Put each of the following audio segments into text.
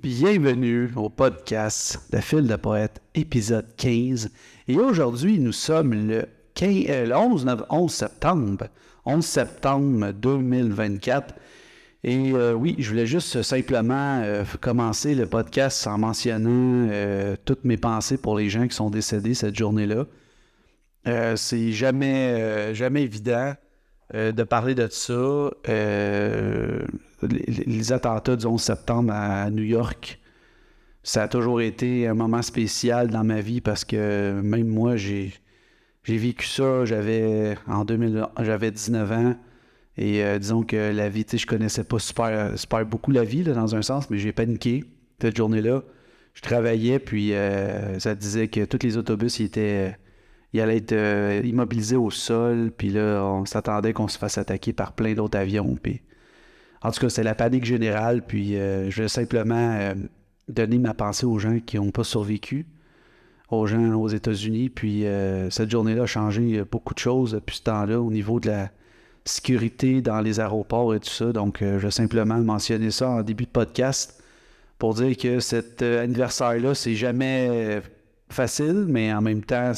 Bienvenue au podcast de Fil de Poète, épisode 15. Et aujourd'hui, nous sommes le 11 septembre. 11 septembre 2024. Et oui, je voulais juste simplement commencer le podcast en mentionnant toutes mes pensées pour les gens qui sont décédés cette journée-là. C'est jamais évident de parler de ça. Les attentats du 11 septembre à New York, ça a toujours été un moment spécial dans ma vie parce que même moi, j'ai vécu ça. J'avais 19 ans et disons que la vie, je connaissais pas super beaucoup la vie là, dans un sens, mais j'ai paniqué cette journée-là. Je travaillais, puis ça disait que tous les autobus ils allaient être immobilisés au sol, puis là, on s'attendait qu'on se fasse attaquer par plein d'autres avions. Puis en tout cas, c'est la panique générale, puis je vais simplement donner ma pensée aux gens qui n'ont pas survécu, aux gens aux États-Unis. Puis cette journée-là a changé beaucoup de choses depuis ce temps-là au niveau de la sécurité dans les aéroports et tout ça. Donc, je vais simplement mentionner ça en début de podcast pour dire que cet anniversaire-là, c'est jamais facile, mais en même temps,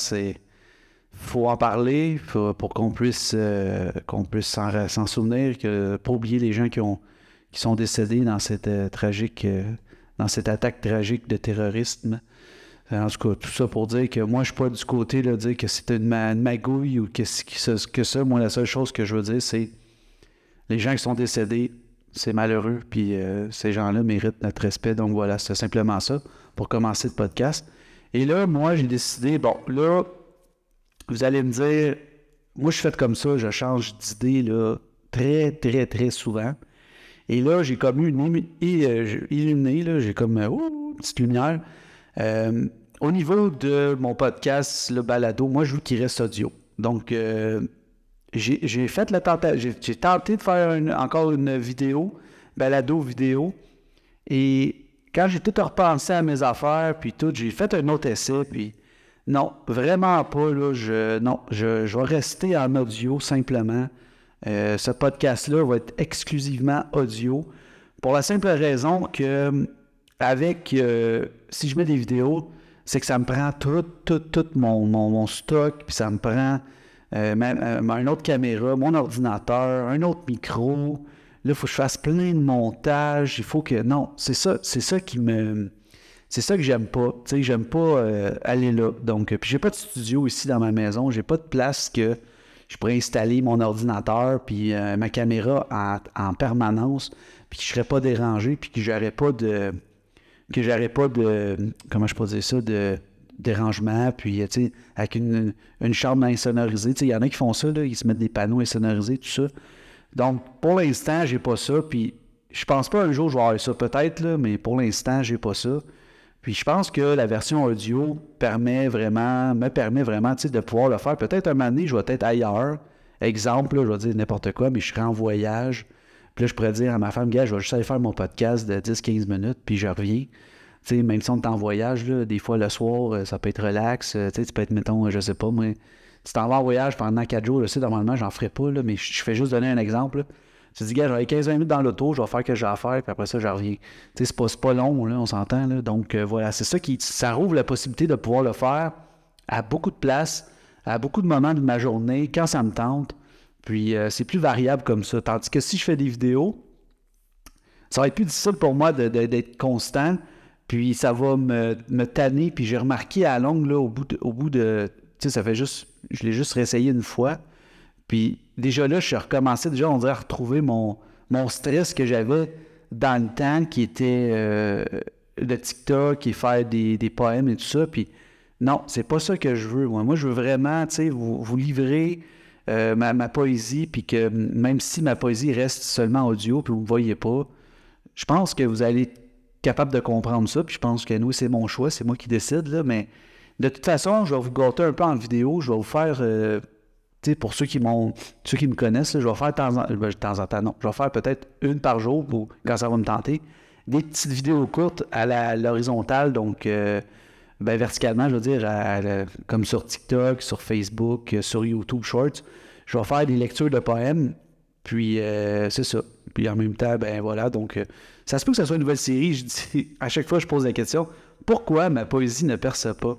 faut en parler pour qu'on puisse s'en souvenir, pas oublier les gens qui sont décédés dans cette dans cette attaque tragique de terrorisme. En tout cas, tout ça pour dire que moi, je suis pas du côté de dire que c'est une magouille ou que ça. Moi, la seule chose que je veux dire, c'est les gens qui sont décédés, c'est malheureux, puis ces gens-là méritent notre respect. Donc voilà, c'est simplement ça pour commencer le podcast. Et là, moi, j'ai décidé, bon, là, vous allez me dire, moi je suis fait comme ça, je change d'idée là, très, très, très souvent. Et là, j'ai comme eu une illuminée, là, j'ai comme une petite lumière. Au niveau de mon podcast, le balado, moi je veux qu'il reste audio. Donc, j'ai fait j'ai tenté de faire encore une vidéo, balado vidéo. Et quand j'ai tout repensé à mes affaires, puis tout, j'ai fait un autre essai, puis non, vraiment pas. Là, je vais rester en audio simplement. Ce podcast-là va être exclusivement audio pour la simple raison que si je mets des vidéos, c'est que ça me prend tout mon stock, puis ça me prend une autre caméra, mon ordinateur, un autre micro. Là, il faut que je fasse plein de montage. Il faut que... Non, c'est ça qui me... C'est ça que j'aime pas. Tu sais, j'aime pas aller là. Donc, puis j'ai pas de studio ici dans ma maison. J'ai pas de place que je pourrais installer mon ordinateur puis ma caméra en permanence, puis que je serais pas dérangé, puis que j'aurais pas de comment je peux dire ça, de dérangement, puis tu sais, avec une chambre insonorisée. Tu sais, il y en a qui font ça, là, ils se mettent des panneaux insonorisés, tout ça. Donc, pour l'instant, j'ai pas ça, puis je pense pas un jour je vais avoir ça peut-être, là, mais pour l'instant, j'ai pas ça. Puis je pense que la version audio me permet vraiment, de pouvoir le faire. Peut-être un moment donné, je vais être ailleurs. Exemple, là, je vais dire n'importe quoi, mais je serai en voyage. Puis là, je pourrais dire à ma femme, gars, je vais juste aller faire mon podcast de 10-15 minutes, puis je reviens. Tu sais, même si on est en voyage, là, des fois le soir, ça peut être relax. Tu sais, tu peux être, mettons, je sais pas, moi, tu t'en vas en voyage pendant 4 jours, là, normalement, j'en ferai pas, là, mais je fais juste donner un exemple, là. Tu te dis, gars, j'aurai 15 minutes dans l'auto, je vais faire ce que j'ai à faire, puis après ça, je reviens. Tu sais, c'est pas long, là, on s'entend, là. Donc, voilà, c'est ça ça rouvre la possibilité de pouvoir le faire à beaucoup de places, à beaucoup de moments de ma journée, quand ça me tente. Puis, c'est plus variable comme ça. Tandis que si je fais des vidéos, ça va être plus difficile pour moi d'être constant, puis ça va me tanner. Puis, j'ai remarqué à la longue, là, au bout de tu sais, ça fait juste, je l'ai juste réessayé une fois. Puis déjà là, je suis recommencé, déjà, on dirait, à retrouver mon stress que j'avais dans le temps, qui était de TikTok et faire des poèmes et tout ça. Puis non, c'est pas ça que je veux. Moi je veux vraiment, tu sais, vous livrer ma poésie, puis que même si ma poésie reste seulement audio, puis vous ne me voyez pas, je pense que vous allez être capable de comprendre ça. Puis je pense que nous, c'est mon choix, c'est moi qui décide, là. Mais de toute façon, je vais vous gâter un peu en vidéo, je vais vous faire... pour ceux qui me connaissent, là, je vais faire de temps en temps, non. Je vais faire peut-être une par jour quand ça va me tenter. Des petites vidéos courtes à l'horizontale, donc verticalement, je veux dire, comme sur TikTok, sur Facebook, sur YouTube Shorts. Je vais faire des lectures de poèmes, puis c'est ça. Puis en même temps, ben voilà, donc ça se peut que ce soit une nouvelle série. Je dis, à chaque fois, je pose la question, pourquoi ma poésie ne perce pas?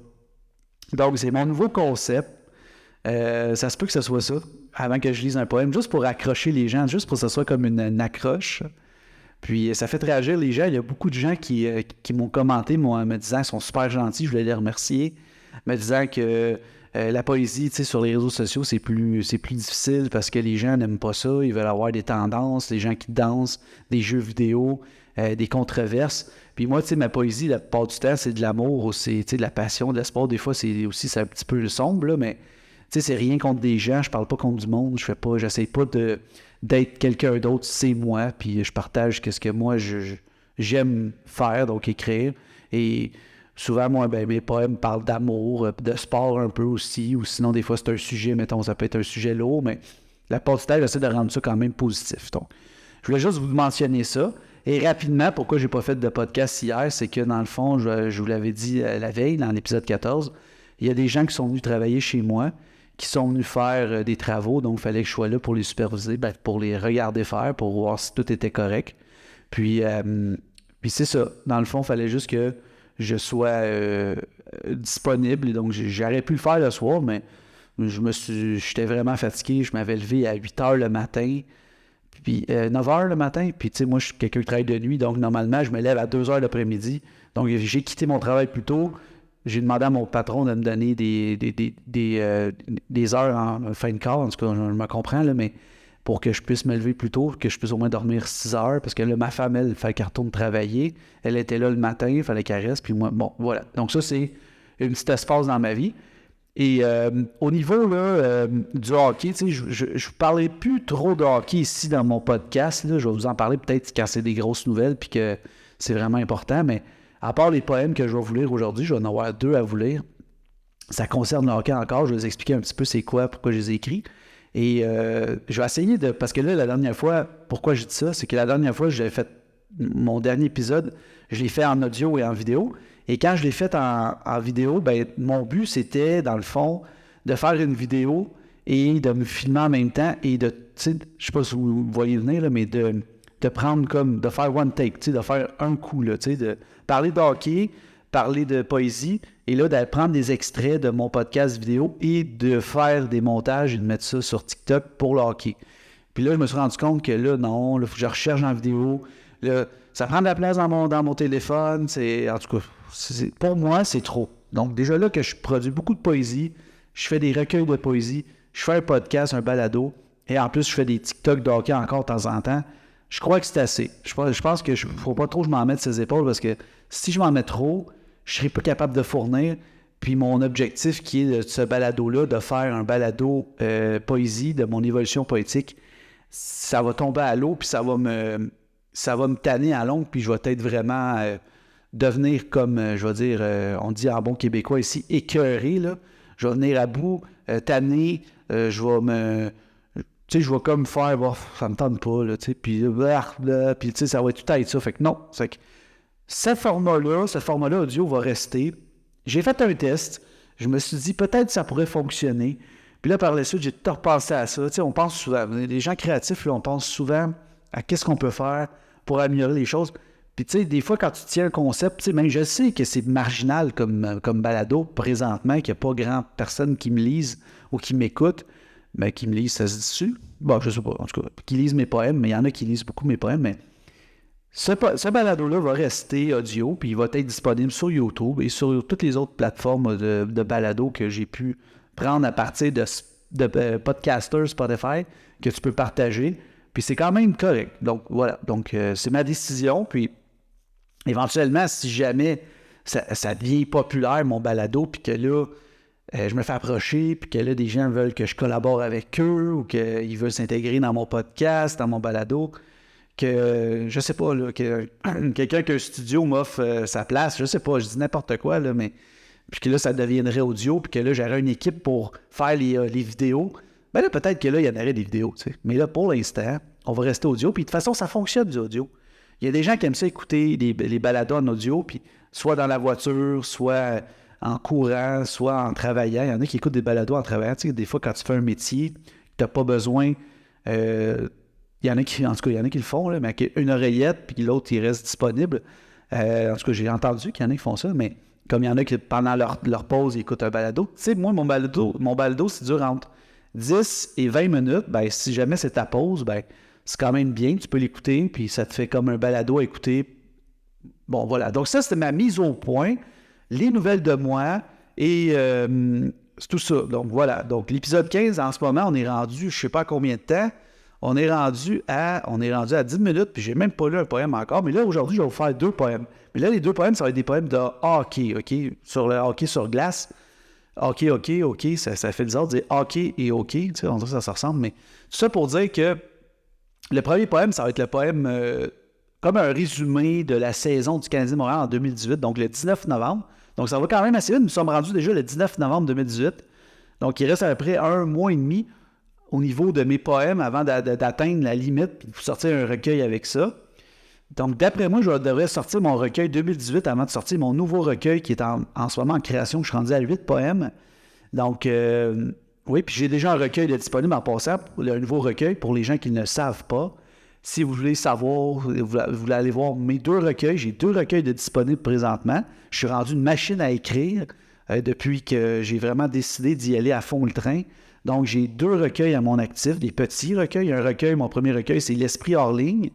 Donc, c'est mon nouveau concept. Ça se peut que ce soit ça, avant que je lise un poème, juste pour accrocher les gens, juste pour que ce soit comme une accroche. Puis ça fait réagir les gens. Il y a beaucoup de gens qui m'ont commenté, me disant qu'ils sont super gentils, je voulais les remercier, me disant que la poésie, tu sais, sur les réseaux sociaux, c'est plus difficile parce que les gens n'aiment pas ça, ils veulent avoir des tendances, des gens qui dansent, des jeux vidéo, des controverses. Puis moi, tu sais, ma poésie, la plupart du temps, c'est de l'amour, c'est de la passion, de l'espoir. Des fois, c'est un petit peu sombre, là, mais tu sais, c'est rien contre des gens, je parle pas contre du monde, j'essaie pas d'être quelqu'un d'autre, c'est moi, puis je partage ce que moi j'aime faire, donc écrire. Et souvent, moi, ben, mes poèmes parlent d'amour, de sport un peu aussi, ou sinon, des fois, c'est un sujet, mettons, ça peut être un sujet lourd, mais la plupart du temps, j'essaie de rendre ça quand même positif. Donc, je voulais juste vous mentionner ça. Et rapidement, pourquoi j'ai pas fait de podcast hier, c'est que dans le fond, je vous l'avais dit la veille, dans l'épisode 14, il y a des gens qui sont venus travailler chez moi, qui sont venus faire des travaux, donc il fallait que je sois là pour les superviser, pour les regarder faire, pour voir si tout était correct. Puis c'est ça. Dans le fond, il fallait juste que je sois disponible. Et donc, j'aurais pu le faire le soir, mais j'étais vraiment fatigué. Je m'avais levé à 8 h le matin, puis 9 h le matin. Puis, tu sais, moi, je suis quelqu'un qui travaille de nuit, donc normalement, je me lève à 2 h l'après-midi. Donc, j'ai quitté mon travail plus tôt. J'ai demandé à mon patron de me donner des heures en fin de corps, en tout cas, je me comprends, là, mais pour que je puisse me lever plus tôt, que je puisse au moins dormir 6 heures, parce que là, ma femme, elle, il fallait qu'elle retourne travailler. Elle était là le matin, il fallait qu'elle reste, puis moi, bon, voilà. Donc ça, c'est un petit espace dans ma vie. Et au niveau là, du hockey, tu sais, je ne parlais plus trop de hockey ici dans mon podcast, là. Je vais vous en parler peut-être quand c'est des grosses nouvelles, puis que c'est vraiment important, mais à part les poèmes que je vais vous lire aujourd'hui, je vais en avoir 2 à vous lire. Ça concerne le hockey encore. Je vais vous expliquer un petit peu c'est quoi, pourquoi je les ai écrits. Et je vais essayer de... Parce que là, la dernière fois, pourquoi je dis ça, c'est que la dernière fois, j'avais fait mon dernier épisode, je l'ai fait en audio et en vidéo. Et quand je l'ai fait en vidéo, ben mon but, c'était, dans le fond, de faire une vidéo et de me filmer en même temps et de, tu sais, je sais pas si vous voyez venir, là, mais de prendre comme, de faire one take, tu sais, de faire un coup, là, tu sais, de parler de hockey, parler de poésie, et là, de prendre des extraits de mon podcast vidéo et de faire des montages et de mettre ça sur TikTok pour le hockey. Puis là, je me suis rendu compte que là, non, il faut que je recherche en vidéo. Là, ça prend de la place dans mon téléphone. En tout cas, pour moi, c'est trop. Donc, déjà là que je produis beaucoup de poésie, je fais des recueils de poésie, je fais un podcast, un balado, et en plus, je fais des TikTok de hockey encore de temps en temps. Je crois que c'est assez. Je pense que ne faut pas trop que je m'en mette ses épaules parce que si je m'en mets trop, je serai pas capable de fournir. Puis mon objectif qui est de ce balado-là, de faire un balado poésie, de mon évolution poétique, ça va tomber à l'eau, puis ça va me tanner à longue, puis je vais peut-être vraiment devenir comme, je vais dire, on dit en bon québécois ici, écœuré, là. Je vais venir à bout, tanner, je vais me... Tu sais, je vais comme faire, bon, ça me tente pas, là, tu sais, puis tu sais, ça va tout être ça. Fait que non, c'est que ce format-là audio va rester. J'ai fait un test, je me suis dit, peut-être ça pourrait fonctionner. Puis là, par la suite, j'ai tout repensé à ça. Tu sais, on pense souvent, les gens créatifs, là, on pense souvent à qu'est-ce qu'on peut faire pour améliorer les choses. Puis tu sais, des fois, quand tu tiens un concept, tu sais, même je sais que c'est marginal comme balado présentement, qu'il n'y a pas grand personne qui me lise ou qui m'écoute. Ben, qui me lisent, ça se dit dessus? Bon, je sais pas, en tout cas, qui lisent mes poèmes, mais il y en a qui lisent beaucoup mes poèmes, mais ce balado-là va rester audio, puis il va être disponible sur YouTube et sur toutes les autres plateformes de balado que j'ai pu prendre à partir de Podcaster, Spotify, que tu peux partager, puis c'est quand même correct. Donc, voilà, donc c'est ma décision, puis éventuellement, si jamais ça devient populaire, mon balado, puis que là, je me fais approcher, puis que là, des gens veulent que je collabore avec eux ou qu'ils veulent s'intégrer dans mon podcast, dans mon balado, que, je sais pas, là, que quelqu'un qu'un studio m'offre sa place, je sais pas, je dis n'importe quoi, là, mais puis que là, ça deviendrait audio, puis que là, j'aurais une équipe pour faire les vidéos, ben là, peut-être que là, il y en aurait des vidéos, tu sais. Mais là, pour l'instant, on va rester audio, puis de toute façon, ça fonctionne, du audio. Il y a des gens qui aiment ça écouter les balados en audio, puis soit dans la voiture, soit en courant, soit en travaillant. Il y en a qui écoutent des balados en travaillant. Tu sais, des fois, quand tu fais un métier, tu n'as pas besoin... il Il y en a qui, en tout cas, il y en a qui le font, là, mais avec une oreillette, puis l'autre, il reste disponible. En tout cas, j'ai entendu qu'il y en a qui font ça, mais comme il y en a qui, pendant leur pause, ils écoutent un balado. Tu sais, moi, mon balado, c'est dure entre 10 et 20 minutes. Ben, si jamais c'est ta pause, ben, c'est quand même bien. Tu peux l'écouter, puis ça te fait comme un balado à écouter. Bon, voilà. Donc, ça, c'était ma mise au point. Les nouvelles de moi et c'est tout ça. Donc, voilà. Donc, l'épisode 15, en ce moment, on est rendu, je ne sais pas à combien de temps. On est rendu à 10 minutes, puis j'ai même pas lu un poème encore. Mais là, aujourd'hui, je vais vous faire 2 poèmes. Mais là, les 2 poèmes, ça va être des poèmes de hockey, OK? Sur le hockey sur glace. OK, ça fait bizarre de dire hockey et OK. Tu sais, on dirait que ça se ressemble, mais tout ça pour dire que le premier poème, ça va être le poème comme un résumé de la saison du Canadien de Montréal en 2018, donc le 19 novembre. Donc, ça va quand même assez vite. Nous sommes rendus déjà le 19 novembre 2018. Donc, il reste à peu près 1 mois et demi au niveau de mes poèmes avant d'atteindre la limite puis de vous sortir un recueil avec ça. Donc, d'après moi, je devrais sortir mon recueil 2018 avant de sortir mon nouveau recueil qui est en ce moment en création. Je suis rendu à 8 poèmes. Donc, oui, puis j'ai déjà un recueil de disponible en passant, un nouveau recueil pour les gens qui ne le savent pas. Si vous voulez savoir, vous voulez aller voir mes 2 recueils, j'ai 2 recueils de disponibles présentement. Je suis rendu une machine à écrire depuis que j'ai vraiment décidé d'y aller à fond le train. Donc, j'ai 2 recueils à mon actif, des petits recueils. Un recueil, mon premier recueil, c'est L'Esprit hors ligne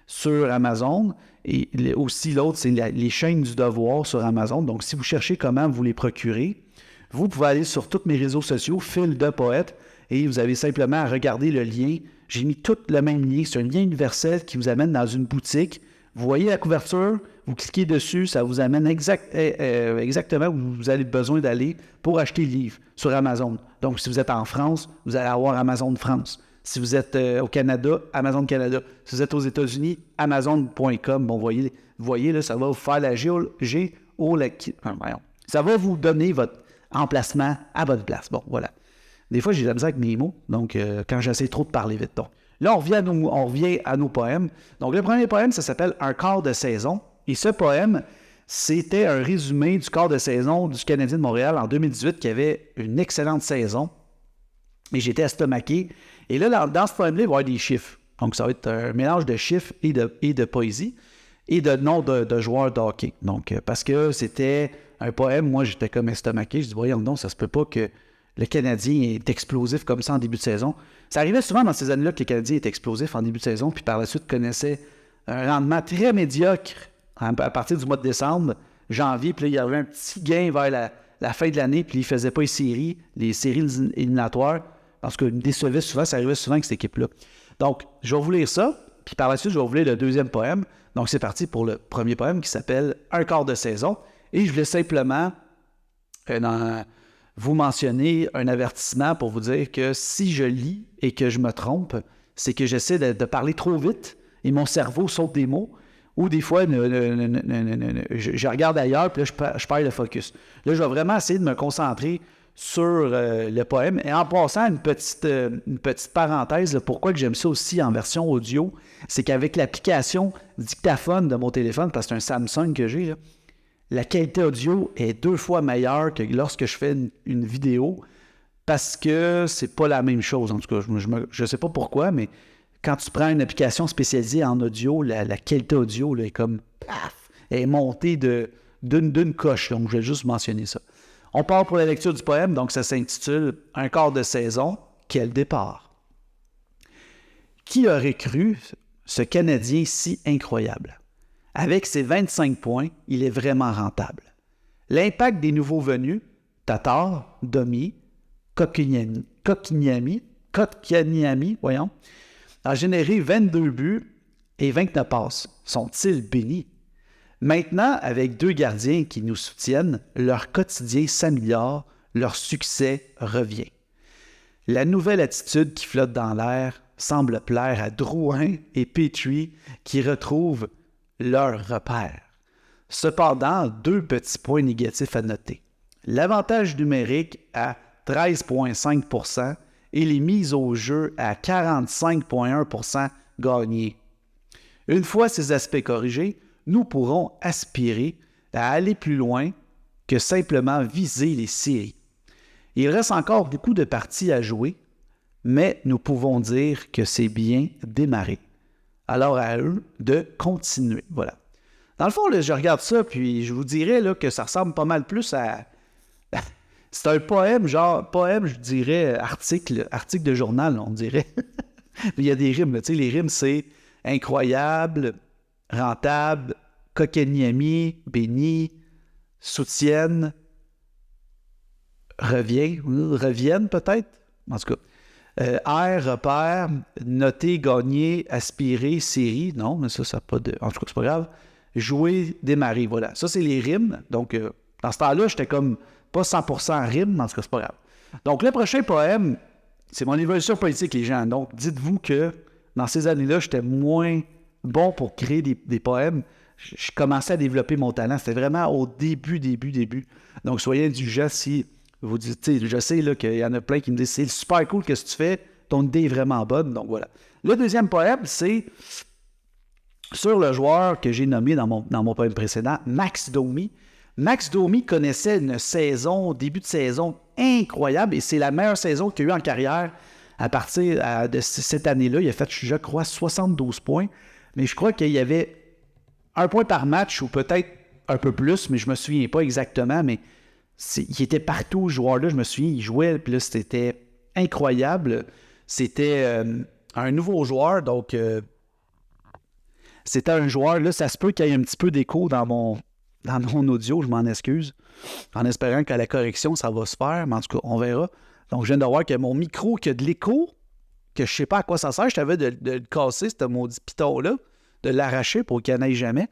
sur Amazon. Et aussi, l'autre, c'est Les chaînes du devoir sur Amazon. Donc, si vous cherchez comment vous les procurer, vous pouvez aller sur tous mes réseaux sociaux, Phil de Poète, et vous avez simplement à regarder le lien. J'ai mis tout le même lien. C'est un lien universel qui vous amène dans une boutique. Vous voyez la couverture, vous cliquez dessus, ça vous amène exactement où vous avez besoin d'aller pour acheter le livre sur Amazon. Donc, si vous êtes en France, vous allez avoir Amazon France. Si vous êtes au Canada, Amazon Canada. Si vous êtes aux États-Unis, Amazon.com. Bon, vous voyez là, ça va vous faire la ça va vous donner votre emplacement à votre place. Bon, voilà. Des fois, j'ai de la misère avec mes mots, donc quand j'essaie trop de parler vite. Donc, là, on revient à nos poèmes. Donc, le premier poème, ça s'appelle « Un quart de saison ». Et ce poème, c'était un résumé du quart de saison du Canadien de Montréal en 2018 qui avait une excellente saison. Et j'étais estomaqué. Et là, dans ce poème-là, il va y avoir des chiffres. Donc, ça va être un mélange de chiffres et de poésie et de noms de joueurs de hockey. Donc, parce que c'était un poème, moi, j'étais comme estomaqué. Je dis, voyons donc, ça se peut pas que le Canadien est explosif comme ça en début de saison. Ça arrivait souvent dans ces années-là que le Canadien est explosif en début de saison, puis par la suite connaissait un rendement très médiocre à partir du mois de décembre, janvier, puis là, il y avait un petit gain vers la fin de l'année, puis il ne faisait pas les séries éliminatoires, parce qu'il me décevait souvent, ça arrivait souvent avec cette équipe-là. Donc, je vais vous lire ça, puis par la suite, je vais vous lire le deuxième poème. Donc, c'est parti pour le premier poème qui s'appelle « Un quart de saison ». Et je voulais simplement vous mentionner un avertissement pour vous dire que si je lis et que je me trompe, c'est que j'essaie de parler trop vite et mon cerveau saute des mots, ou des fois, je regarde ailleurs, puis là, je perds le focus. Là, je vais vraiment essayer de me concentrer sur le poème. Et en passant, une petite parenthèse, là, pourquoi que j'aime ça aussi en version audio, c'est qu'avec l'application dictaphone de mon téléphone, parce que c'est un Samsung que j'ai, là, la qualité audio est 2 fois meilleure que lorsque je fais une vidéo, parce que c'est pas la même chose. En tout cas, je ne sais pas pourquoi, mais quand tu prends une application spécialisée en audio, la qualité audio là, est comme paf, elle est montée d'une coche. Donc, je vais juste mentionner ça. On part pour la lecture du poème, donc ça s'intitule « Un quart de saison, quel départ ». Qui aurait cru ce Canadien si incroyable? Avec ses 25 points, il est vraiment rentable. L'impact des nouveaux venus, Tatar, Domi, Kotkaniemi, a généré 22 buts et 29 passes. Sont-ils bénis? Maintenant, avec 2 gardiens qui nous soutiennent, leur quotidien s'améliore, leur succès revient. La nouvelle attitude qui flotte dans l'air semble plaire à Drouin et Petrie qui retrouvent leur repère. Cependant, 2 petits points négatifs à noter. L'avantage numérique à 13,5% et les mises au jeu à 45,1% gagnées. Une fois ces aspects corrigés, nous pourrons aspirer à aller plus loin que simplement viser les séries. Il reste encore beaucoup de parties à jouer, mais nous pouvons dire que c'est bien démarré. Alors à eux de continuer. Voilà. Dans le fond, là, je regarde ça, puis je vous dirais là, que ça ressemble pas mal plus à... C'est un poème, je dirais, article de journal, on dirait. Il y a des rimes, tu sais, les rimes, c'est incroyable, rentable, Kotkaniemi, béni, soutiennent, reviennent peut-être, en tout cas. R, repère, noter, gagner, aspirer, série, non, mais ça n'a pas de... En tout cas, c'est pas grave. Jouer, démarrer, voilà. Ça, c'est les rimes. Donc, dans ce temps-là, j'étais comme pas 100% rime, mais en tout cas, c'est pas grave. Donc, le prochain poème, c'est mon évolution politique, les gens. Donc, dites-vous que dans ces années-là, j'étais moins bon pour créer des poèmes. Je commençais à développer mon talent. C'était vraiment au début. Donc, soyez indulgents si vous dites, je sais là, qu'il y en a plein qui me disent, c'est super cool, qu'est-ce que tu fais? Ton idée est vraiment bonne. Donc, voilà. Le deuxième poème, c'est sur le joueur que j'ai nommé dans mon poème précédent, Max Domi. Max Domi connaissait une saison, début de saison incroyable, et c'est la meilleure saison qu'il a eu en carrière à partir de cette année-là. Il a fait, je crois, 72 points, mais je crois qu'il y avait un point par match, ou peut-être un peu plus, mais je ne me souviens pas exactement, mais il était partout, ce joueur-là, je me souviens, il jouait, puis là, c'était incroyable. C'était un nouveau joueur, donc... C'était un joueur, là, ça se peut qu'il y ait un petit peu d'écho dans mon audio, je m'en excuse, en espérant qu'à la correction, ça va se faire, mais en tout cas, on verra. Donc, je viens de voir que mon micro, qui a de l'écho, que je ne sais pas à quoi ça sert, je t'avais de le casser, ce maudit piton-là, de l'arracher pour qu'il n'y en ait jamais.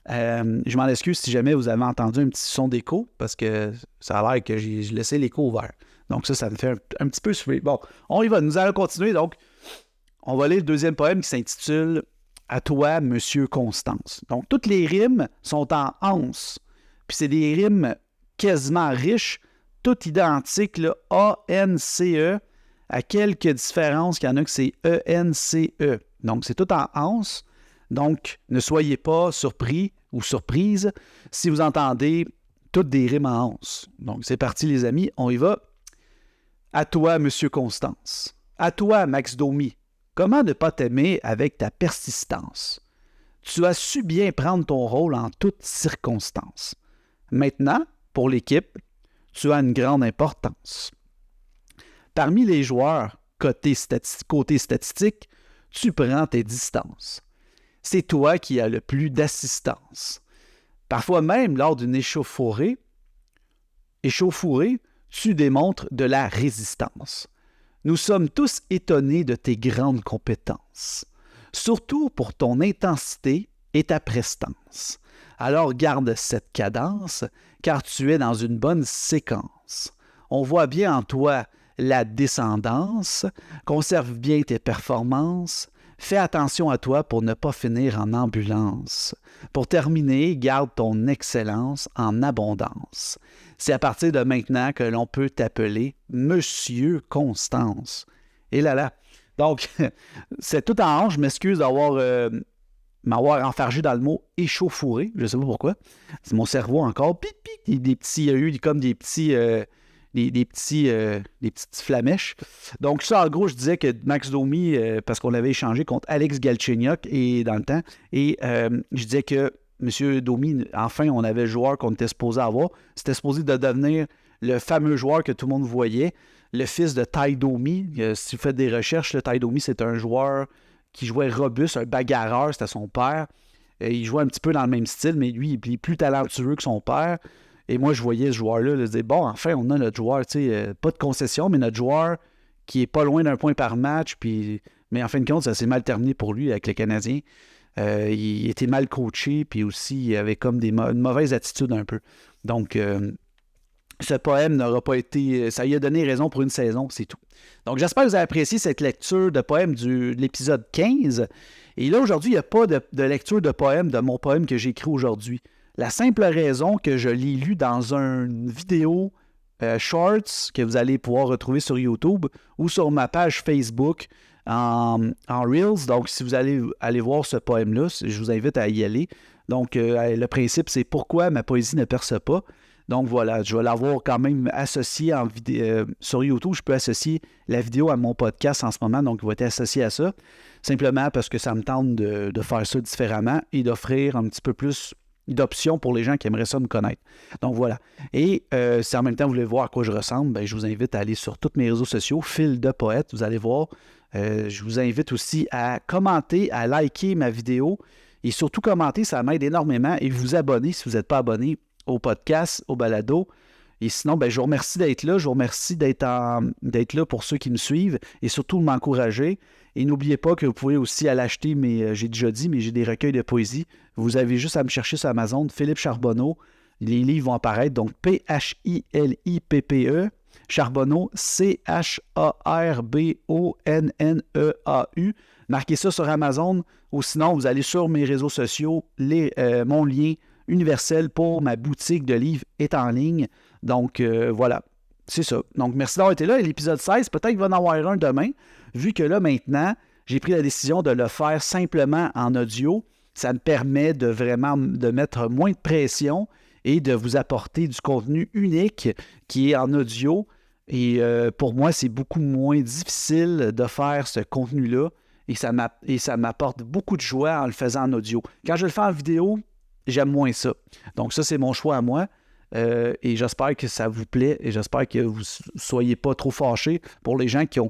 Je m'en excuse si jamais vous avez entendu un petit son d'écho, parce que ça a l'air que j'ai laissé l'écho ouvert. Donc ça me fait un petit peu souffler. Bon, on y va, nous allons continuer. Donc, on va lire le deuxième poème qui s'intitule « À toi, Monsieur Constance ». Donc, toutes les rimes sont en anse. Puis c'est des rimes quasiment riches, toutes identiques, là, A-N-C-E, à quelques différences, qu'il y en a que c'est E-N-C-E. Donc, c'est tout en anse. Donc, ne soyez pas surpris ou surprise si vous entendez toutes des rimes en anse. Donc, c'est parti, les amis, on y va. À toi, Monsieur Constance. À toi, Max Domi. Comment ne pas t'aimer avec ta persistance? Tu as su bien prendre ton rôle en toutes circonstances. Maintenant, pour l'équipe, tu as une grande importance. Parmi les joueurs, côté statistique, tu prends tes distances. C'est toi qui as le plus d'assistance. Parfois même, lors d'une échauffourée, tu démontres de la résistance. Nous sommes tous étonnés de tes grandes compétences, surtout pour ton intensité et ta prestance. Alors garde cette cadence, car tu es dans une bonne séquence. On voit bien en toi la descendance, conserve bien tes performances, fais attention à toi pour ne pas finir en ambulance. Pour terminer, garde ton excellence en abondance. C'est à partir de maintenant que l'on peut t'appeler Monsieur Constance. Et là. Donc, c'est tout en hanche. Je m'excuse m'avoir enfargé dans le mot échauffouré. Je ne sais pas pourquoi. C'est mon cerveau encore. Il y a eu comme des petites flamèches. Donc, ça, en gros, je disais que Max Domi, parce qu'on avait échangé contre Alex Galchenyuk dans le temps, et je disais que M. Domi, enfin, on avait le joueur qu'on était supposé avoir. C'était supposé de devenir le fameux joueur que tout le monde voyait, le fils de Ty Domi. Si vous faites des recherches, Ty Domi, c'est un joueur qui jouait robuste, un bagarreur, c'était son père. Il jouait un petit peu dans le même style, mais lui, il est plus talentueux que son père. Et moi, je voyais ce joueur-là, je disais, bon, enfin, on a notre joueur, tu sais, pas de concession, mais notre joueur qui est pas loin d'un point par match, mais en fin de compte, ça s'est mal terminé pour lui avec les Canadiens. Il était mal coaché, puis aussi, il avait comme une mauvaise attitude un peu. Donc, ce poème n'aura pas été... Ça lui a donné raison pour une saison, c'est tout. Donc, j'espère que vous avez apprécié cette lecture de poème de l'épisode 15. Et là, aujourd'hui, il n'y a pas de lecture de poème, de mon poème que j'ai écrit aujourd'hui. La simple raison que je l'ai lu dans une vidéo Shorts que vous allez pouvoir retrouver sur YouTube ou sur ma page Facebook en Reels. Donc, si vous allez aller voir ce poème-là, je vous invite à y aller. Donc, le principe, c'est pourquoi ma poésie ne perce pas. Donc voilà, je vais l'avoir quand même associé en vidéo. Sur YouTube, je peux associer la vidéo à mon podcast en ce moment, donc il va être associé à ça. Simplement parce que ça me tente de faire ça différemment et d'offrir un petit peu plus d'options pour les gens qui aimeraient ça me connaître. Donc voilà. Et si en même temps vous voulez voir à quoi je ressemble, ben, je vous invite à aller sur tous mes réseaux sociaux, Phil de Poète, vous allez voir. Je vous invite aussi à commenter, à liker ma vidéo et surtout commenter, ça m'aide énormément et vous abonner si vous n'êtes pas abonné au podcast, au balado. Et sinon, ben, je vous remercie d'être là. Je vous remercie d'être là pour ceux qui me suivent et surtout de m'encourager. Et n'oubliez pas que vous pouvez aussi aller acheter, j'ai déjà dit, mais j'ai des recueils de poésie. Vous avez juste à me chercher sur Amazon, Philippe Charbonneau. Les livres vont apparaître, donc Philippe, Charbonneau, Charbonneau. Marquez ça sur Amazon ou sinon, vous allez sur mes réseaux sociaux, mon lien universel pour ma boutique de livres est en ligne. Donc, voilà, c'est ça. Donc, merci d'avoir été là. Et l'épisode 16, peut-être qu'il va en avoir un demain, vu que là, maintenant, j'ai pris la décision de le faire simplement en audio. Ça me permet de vraiment de mettre moins de pression et de vous apporter du contenu unique qui est en audio. Et pour moi, c'est beaucoup moins difficile de faire ce contenu-là et ça m'apporte beaucoup de joie en le faisant en audio. Quand je le fais en vidéo, j'aime moins ça. Donc ça, c'est mon choix à moi. Et j'espère que ça vous plaît et j'espère que vous ne soyez pas trop fâchés pour les gens qui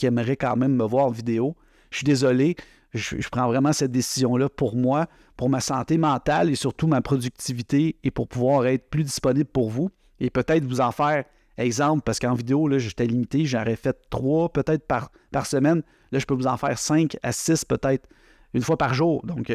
aimeraient quand même me voir en vidéo. Je suis désolé, je prends vraiment cette décision-là pour moi, pour ma santé mentale et surtout ma productivité et pour pouvoir être plus disponible pour vous et peut-être vous en faire exemple, parce qu'en vidéo, là, j'étais limité, j'aurais fait 3 peut-être par semaine. Là, je peux vous en faire 5 à 6 peut-être une fois par jour. Donc,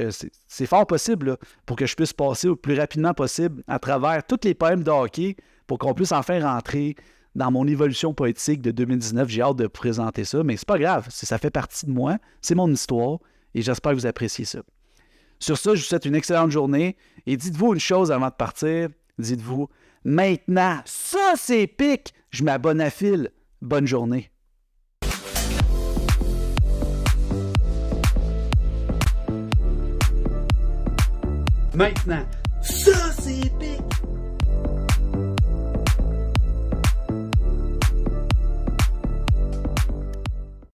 c'est fort possible là, pour que je puisse passer le plus rapidement possible à travers tous les poèmes de hockey pour qu'on puisse en faire rentrer dans mon évolution poétique de 2019. J'ai hâte de présenter ça, mais c'est pas grave. Ça fait partie de moi. C'est mon histoire et j'espère que vous appréciez ça. Sur ça, je vous souhaite une excellente journée et dites-vous une chose avant de partir. Dites-vous, maintenant, ça c'est épique. Je m'abonne à Phil. Bonne journée. Maintenant, ça c'est épique.